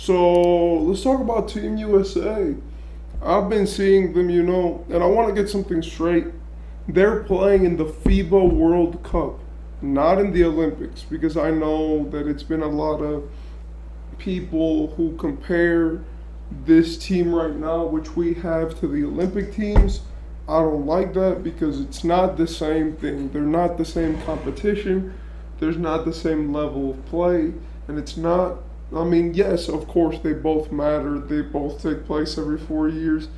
So let's talk about Team USA. I've been seeing them, and I want to get something straight. They're playing in the FIBA World Cup, not in the Olympics, because I know that it's been a lot of people who compare this team right now, which we have, to the Olympic teams. I don't like that because it's not the same thing. They're not the same competition. There's not the same level of play. And it's not, I mean, yes, of course, they both matter. They both take place every 4 years.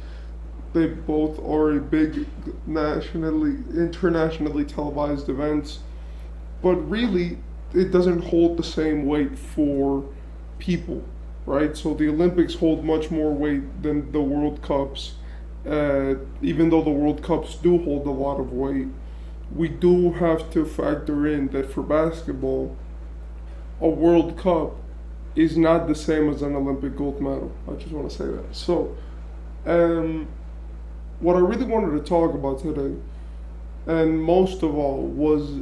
They both are a big internationally televised events. But really, it doesn't hold the same weight for people, right? So the Olympics hold much more weight than the World Cups. Even though the World Cups do hold a lot of weight, we do have to factor in that for basketball, a World Cup is not the same as an Olympic gold medal. I just want to say that. So, um, what I really wanted to talk about today, and most of all, was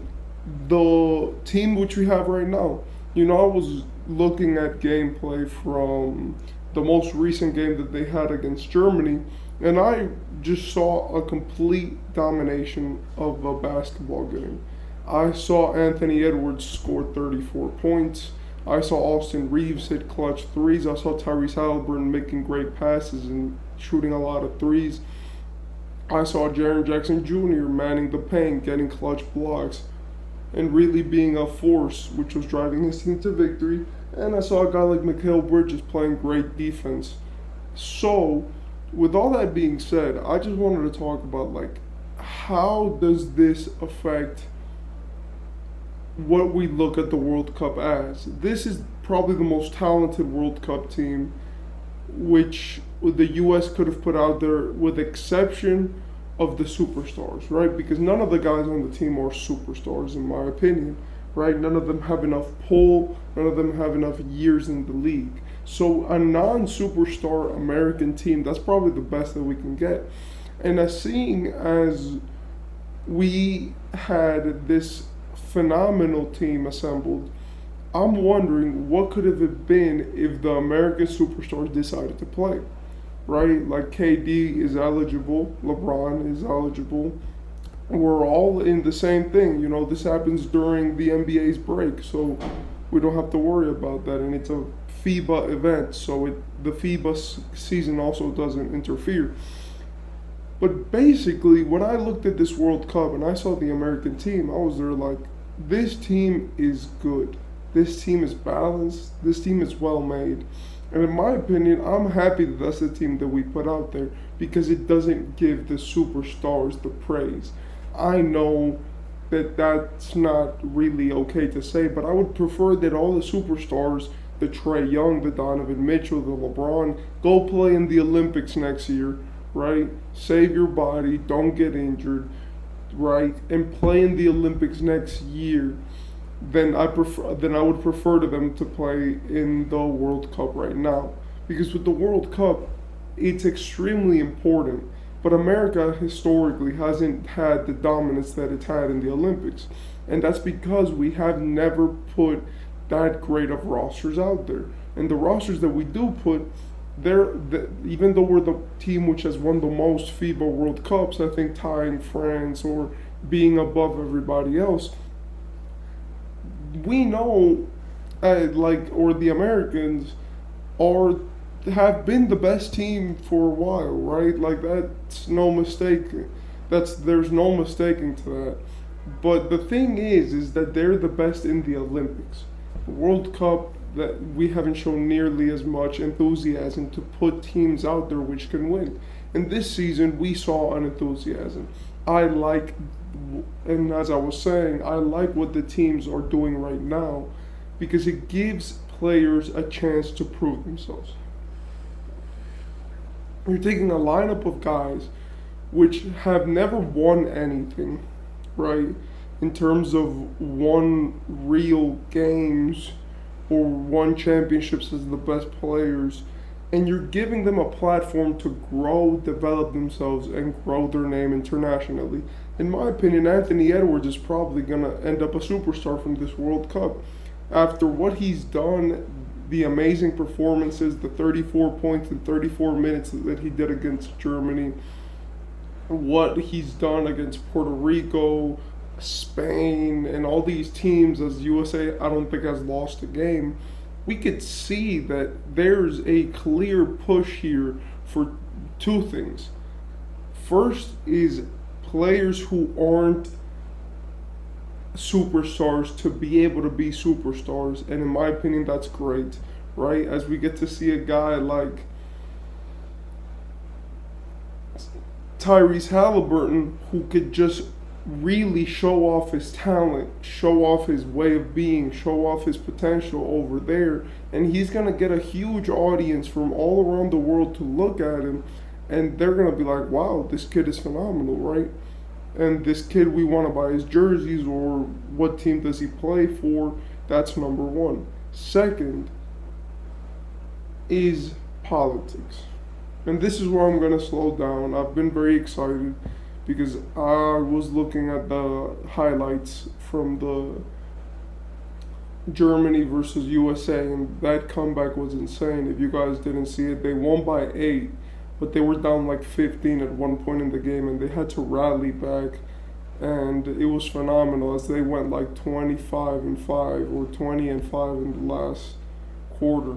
the team which we have right now. I was looking at gameplay from the most recent game that they had against Germany, and I just saw a complete domination of a basketball game. I saw Anthony Edwards score 34 points. I saw Austin Reeves hit clutch threes. I saw Tyrese Halliburton making great passes and shooting a lot of threes. I saw Jaren Jackson Jr. manning the paint, getting clutch blocks, and really being a force, which was driving his team to victory. And I saw a guy like Mikal Bridges playing great defense. So, with all that being said, I just wanted to talk about, like, how does this affect what we look at the World Cup as? This is probably the most talented World Cup team which the U.S. could have put out there, with exception of the superstars, right? Because none of the guys on the team are superstars, in my opinion, right? None of them have enough pull, none of them have enough years in the league. So a non-superstar American team, that's probably the best that we can get. And as seeing as we had this phenomenal team assembled, I'm wondering what could have it been if the American superstars decided to play, right? Like KD is eligible, LeBron is eligible. We're all in the same thing. This happens during the NBA's break, so we don't have to worry about that. And it's a FIBA event, so the FIBA season also doesn't interfere. But basically, when I looked at this World Cup and I saw the American team, I was there like, this team is good. This team is balanced. This team is well made. And in my opinion, I'm happy that that's the team that we put out there, because it doesn't give the superstars the praise. I know that that's not really okay to say, but I would prefer that all the superstars, the Trae Young, the Donovan Mitchell, the LeBron, go play in the Olympics next year, right? Save your body, don't get injured, right? And play in the Olympics next year. Then I would prefer to them to play in the World Cup right now, because with the World Cup, it's extremely important. But America historically hasn't had the dominance that it's had in the Olympics, and that's because we have never put that great of rosters out there. And the rosters that we do put, even though we're the team which has won the most FIBA World Cups, I think tying France or being above everybody else, we know, or the Americans have been the best team for a while, right? Like, that's no mistake. There's no mistaking to that. But the thing is that they're the best in the Olympics. The World Cup, that we haven't shown nearly as much enthusiasm to put teams out there which can win. And this season, we saw an enthusiasm. And as I was saying, I like what the teams are doing right now, because it gives players a chance to prove themselves. You're taking a lineup of guys which have never won anything, right? In terms of won real games or won championships as the best players, and you're giving them a platform to grow, develop themselves, and grow their name internationally. In my opinion, Anthony Edwards is probably going to end up a superstar from this World Cup. After what he's done the amazing performances, the 34 points in 34 minutes that he did against Germany, what he's done against Puerto Rico, Spain, and all these teams, as USA, I don't think has lost a game. We could see that there's a clear push here for two things. First is players who aren't superstars to be able to be superstars, and in my opinion, that's great, right? As we get to see a guy like Tyrese Halliburton who could just really show off his talent, show off his way of being, show off his potential over there, and he's going to get a huge audience from all around the world to look at him, and they're going to be like, wow, this kid is phenomenal, right? And this kid, we want to buy his jerseys, or what team does he play for? That's number one. Second is politics. And this is where I'm going to slow down. I've been very excited because I was looking at the highlights from the Germany versus USA, and that comeback was insane. If you guys didn't see it, they won by 8, but they were down like 15 at one point in the game, and they had to rally back, and it was phenomenal as they went like 25-5 or 20-5 in the last quarter.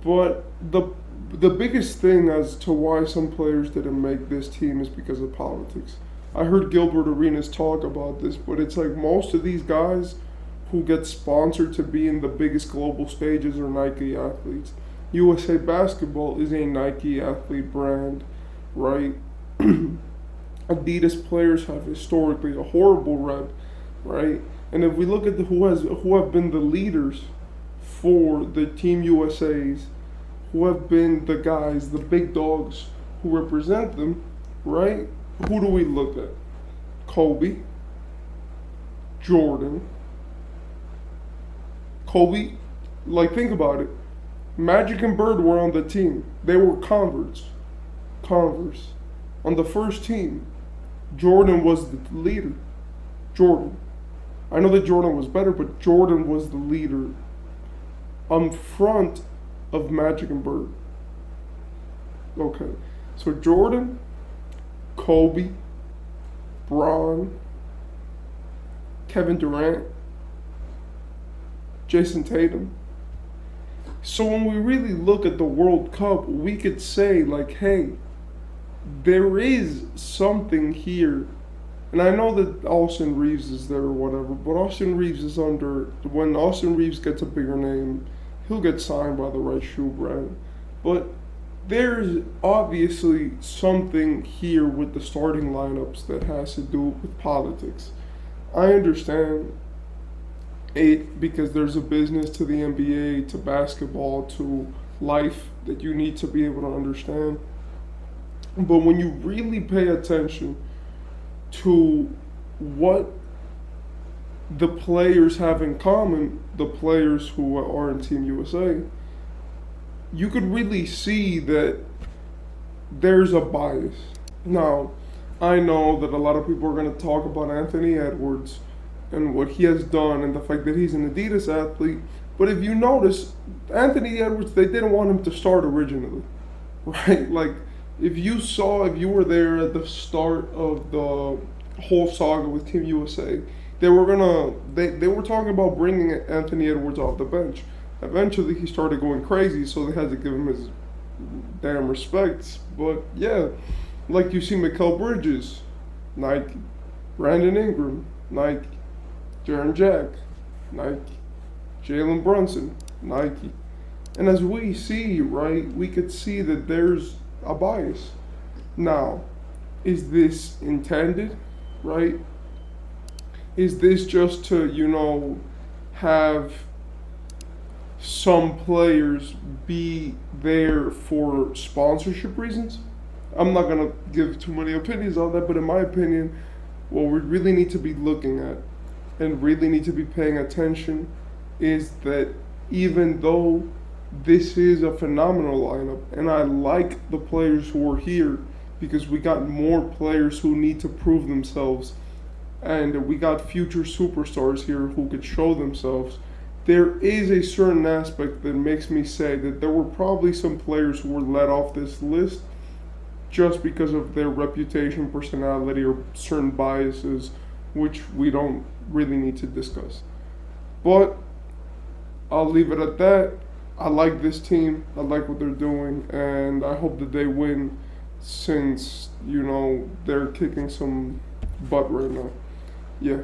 But the biggest thing as to why some players didn't make this team is because of politics. I heard Gilbert Arenas talk about this, but it's like most of these guys who get sponsored to be in the biggest global stages are Nike athletes. USA Basketball is a Nike athlete brand, right? Adidas players have historically a horrible rep, right? And if we look at who have been the leaders for the Team USA's, who have been the guys, the big dogs who represent them, right? Who do we look at? Kobe, Jordan. Kobe, like think about it. Magic and Bird were on the team. They were Converse. On the first team, Jordan was the leader. Jordan. I know that Jordan was better, but Jordan was the leader on front of Magic and Bird. Okay. So Jordan, Kobe, Bron, Kevin Durant, Jason Tatum. So when we really look at the World Cup, we could say like, hey, there is something here. And I know that Austin Reeves is there or whatever, but Austin Reeves is when Austin Reeves gets a bigger name, he'll get signed by the right shoe brand. But there's obviously something here with the starting lineups that has to do with politics. I understand it because there's a business to the NBA, to basketball, to life that you need to be able to understand. But when you really pay attention to what the players have in common, the players who are in Team USA, you could really see that there's a bias. Now, I know that a lot of people are going to talk about Anthony Edwards and what he has done and the fact that he's an Adidas athlete, but if you notice, Anthony Edwards, they didn't want him to start originally, right? Like, if you were there at the start of the whole saga with Team USA, they were talking about bringing Anthony Edwards off the bench. Eventually, he started going crazy, so they had to give him his damn respects. But yeah, like you see Mikal Bridges, Nike, Brandon Ingram, Nike, Jaren Jack, Nike, Jalen Brunson, Nike. And as we see, right, we could see that there's a bias. Now, is this intended, right? Is this just to, have some players be there for sponsorship reasons? I'm not going to give too many opinions on that, but in my opinion, what we really need to be looking at and really need to be paying attention is that even though this is a phenomenal lineup, and I like the players who are here because we got more players who need to prove themselves, and we got future superstars here who could show themselves. there is a certain aspect that makes me say that there were probably some players who were let off this list just because of their reputation, personality, or certain biases, which we don't really need to discuss. But I'll leave it at that. I like this team. I like what they're doing, and I hope that they win since, they're kicking some butt right now. Yeah.